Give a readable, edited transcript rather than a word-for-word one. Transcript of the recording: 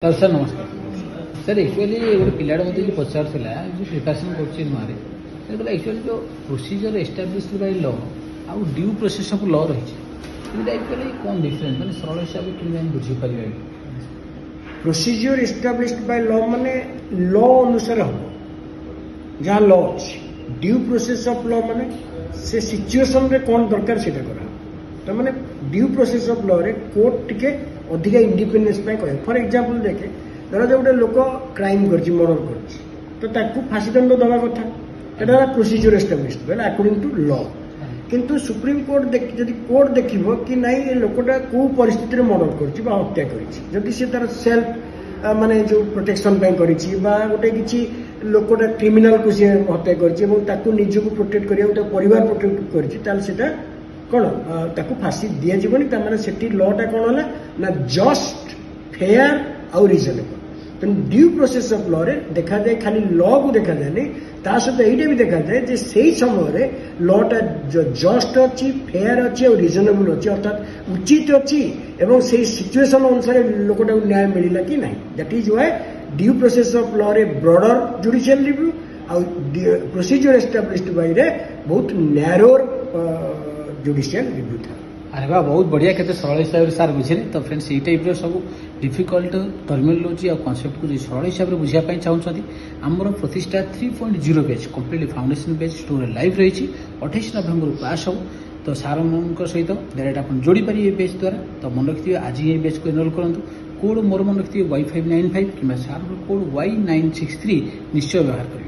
Sir sir नमस्कार sir actually गोटे पिलाटा मत पचार जो प्रिपेरेसन कर एक्चुअली जो प्रोसीजर एस्टाब्लीश बाय लॉ आउ ड्यू प्रोसेस ऑफ लॉ रही एक्चुअली कौन डिफरेंस मैंने सरल हिसाब से बुझीपर प्रोसीजर एस्टाब्लिश्ड बाय लॉ माने लॉ अनुसार हम जहाँ लॉ अच्छी ड्यू प्रोसेस ऑफ लॉ माने से सिचुएशन रे कौन दरकार से तो माने ड्यू प्रोसेस ऑफ लॉ रे कोर्ट टिके अधिक इंडिपेंडेंस कहे फॉर एग्जांपल देखे धर जो गोटे लोक क्राइम कर मर्डर कर फांसी दंड दवा कथा प्रोसीजर एस्टाब्लिश्ड बोले अकॉर्डिंग टू लॉ किंतु सुप्रीम कोर्ट जदि कोर्ट देखिबो कि नहीं ये लोकटा को परिस्थिति मर्डर कर हत्या कर तार सेल्फ माने जो प्रोटेक्शन गोटे किसी लोकटा क्रिमिनाल को सी हत्या कर निजक प्रोटेक्ट करा परिवार प्रोटेक्ट कर कौन ताकू फांसी दि जाए से लॉटा कौन है ना जस्ट फेयर आउ रिजनेबल तेणु ड्यू प्रोसेस ऑफ लॉ रे देखा जाए खाली लॉ को देखा जाए ता सहित ये भी देखा जाए जे सही समय लॉटा जो जस्ट अच्छी फेयर अच्छी और रिजनेबल अच्छी अर्थात उचित अच्छी एवं से सिचुएशन अनुसार लोकटा न्याय मिलला कि नहीं that is why due process of law रे ब्रॉडर जुडिशियल रिव्यू आउ प्रोसीजर एस्टाब्लिश्ड बाय रे बहुत नैरोर जुडिशियल रिव्यू था। अरे वाह बहुत बढ़िया केते सरल हिसाब से सार बुझे तो फ्रेंड्स ये टाइप सब डिफिकल्ट टर्मिनोलॉजी और कॉन्सेप्ट को सरल हिसाब से बुझापी चाहते आमर प्रतिष्ठा 3.0 batch completely foundation batch store live रही 28 नवेम्बर पास हो तो सार सहित डायरेक्ट आप जोड़ी पारे बैच द्वारा तो मन रखिए आज ये बैच को एनरोल करूँ कोड मोर मन रखिए Y595 कि सार कोड Y963 निश्चय व्यवहार